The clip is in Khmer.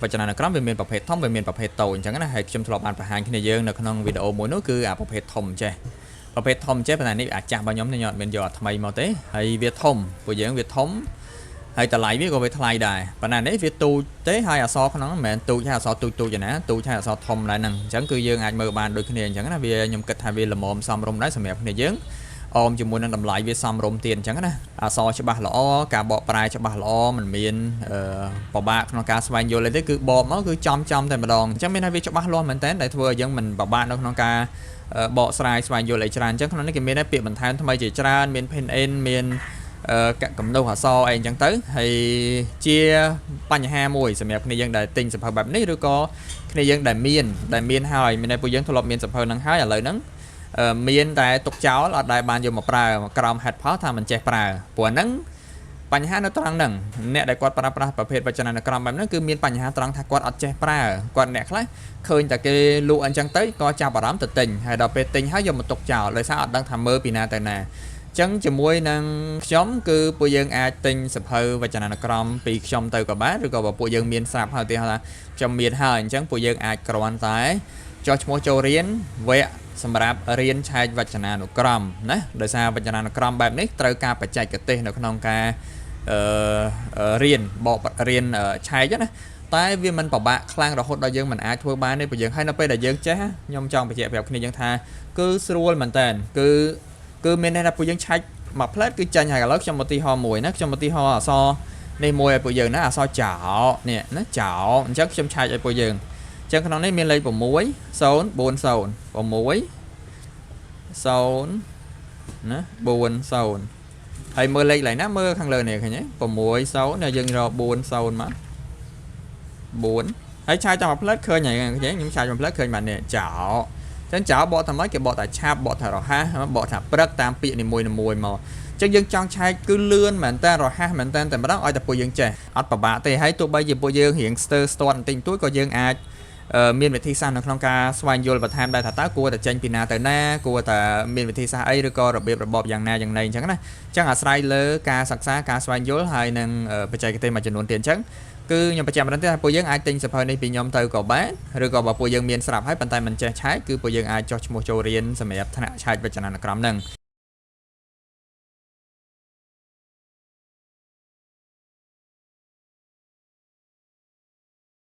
វចនានុក្រមវាមានប្រភេទធំវាមានប្រភេទតូចអញ្ចឹងណាហើយខ្ញុំធ្លាប់បានបង្ហាញគ្នាយើងនៅក្នុងវីដេអូមួយនោះគឺអាប្រភេទធំចេះប្រភេទធំចេះប៉ុន្តែនេះអាចចាស់របស់ខ្ញុំខ្ញុំអត់មានយកអាថ្មីមកទេហើយវាធំពួកយើងវាធំហើយតម្លៃវាក៏វាថ្លៃដែរប៉ុន្តែនេះវាទូចទេហើយអក្សរក្នុងមិនមែនទូចហើយអក្សរទូចឯណាទូចហើយអក្សរធំដែរហ្នឹងអញ្ចឹងគឺយើងអាចមើលបានដូចគ្នាអញ្ចឹងណាវាខ្ញុំគិតថាវាល្មមសមរម្យដែរសម្រាប់គ្នាយើងអមជាមួយនឹងតម្លៃវាសមរម្យទៀតអញ្ចឹងណាអក្សរច្បាស់ល្អការបកប្រែច្បាស់ល្អមិនមានពិបាកក្នុងការស្វែងយល់ទេគឺបកមកគឺចំតែម្ដងអញ្ចឹងមានថាវាច្បាស់លាស់មែនតើដែលធ្វើឲ្យយើងមិនពិបាកនៅក្នុងការបកស្រាយស្វែងយល់អីច្រើនអញ្ចឹងក្នុងនេះគេមានពាក្យបន្ថែមថ្មីជាច្រើនមាន pen in មានកំណុះអក្សរអីអញ្ចឹងទៅហើយជាបញ្ហាមួយសម្រាប់គ្នាយើងដែលទិញសភៅបែបនេះឬក៏គ្នាយើងដែលមានហើយមានតែពួកយើងធ្លាប់មានសភៅហ្នឹងហើយឥឡូវហ្នឹងមានតែទុកចោលអត់ដែលបានយកមកប្រើក្រោម head ផលថាមិនចេះប្រើព្រោះហ្នឹងបញ្ហានៅត្រង់ហ្នឹងអ្នកដែលគាត់ប្រើប្រាស់ប្រភេទវចនានុក្រមបែបហ្នឹងគឺមានបញ្ហាត្រង់ថាគាត់អត់ចេះប្រើគាត់អ្នកខ្លះឃើញតែគេលក់អញ្ចឹងទៅក៏ចាប់អារម្មណ៍ទៅទិញហើយដល់ពេលទិញហើយយកមកទុកចោលដោយសារអត់ដឹងថាមើលពីណាទៅណាចឹងជាមួយនឹងខ្ញុំគឺពួកយើងអាចទិញសភៅវចនានុក្រមពីខ្ញុំទៅក៏បានឬក៏បើពួកយើងមានស្រាប់ហើយទីថាខ្ញុំមានហើយអញ្ចឹងពួកយើងអាចគ្រាន់តែចុះឈ្មោះចូលរៀនវគ្គសម្រាប់រៀនឆែកវចនានុក្រមណាដោយសារវចនានុក្រមបែបនេះត្រូវការបច្ចេកទេសនៅក្នុងការរៀនបករៀនឆែកណាតែវាមិនពិបាកខ្លាំងរហូតដល់យើងមិនអាចធ្វើបានទេពួកយើងហើយនៅពេលដែលយើងចេះខ្ញុំចង់បញ្ជាក់ប្រាប់គ្នាយើងថាគឺស្រួលមែនតើគឺមានន័យថាពួកយើងឆែកមួយផ្លែតគឺចាញ់ហើយឥឡូវខ្ញុំឧទាហរណ៍មួយណាខ្ញុំឧទាហរណ៍អក្សរនេះមួយឲ្យពួកយើងណាអក្សរចោនេះណាចោអញ្ចឹងខ្ញុំឆែកឲ្យពួកយើងអញ្ចឹងក្នុងនេះមានលេខ6 0 4 0 6 0ណា4 0ហើយមើលលេខឡើយណាមើលខាងលើនេះឃើញទេ6 0នេះយើងរក4 0មក4ហើយឆាយតាមមួយផ្លែតឃើញហើយខ្ញុំឆាយមួយផ្លែតឃើញបាននេះចោចឹងចោបកតាមម៉េចគេបកតែឆាប់បកថារហ័សបកថាព្រឹកតាមពាក្យនីមួយមកចឹងយើងចង់ឆែកគឺលឿនមែនតើរហ័សមែនតើតែម្ដងឲ្យតែពួកយើងចេះអត់ពិបាកទេហើយទោះបីជាពួកយើងរៀងស្ទើរស្ទាត់បន្តិចតួចក៏យើងអាចមានវិធីសាស្ត្រនៅក្នុងការស្វែងយល់បន្ថែមដែរថាតើគួរតែចេញពីណាទៅណាគួរតែមានវិធីសាស្ត្រអីឬក៏របៀបរបបយ៉ាងណាយ៉ាងណីអញ្ចឹងណាអញ្ចឹងអាស្រ័យលើការសិក្សាការស្វែងយល់ហើយនឹងបច្ចេកទេសមួយចំនួនទៀតអញ្ចឹងគឺខ្ញុំបញ្ជាក់ម្ដងទៀតថាពួកយើងអាចទិញសភៅនេះពីខ្ញុំទៅក៏បានឬក៏បើពួកយើងមានស្រាប់ហើយប៉ុន្តែមិនចេះឆែកគឺពួកយើងអាចចុះឈ្មោះចូលរៀនសម្រាប់ថ្នាក់ឆែកវចនានុក្រមហ្នឹង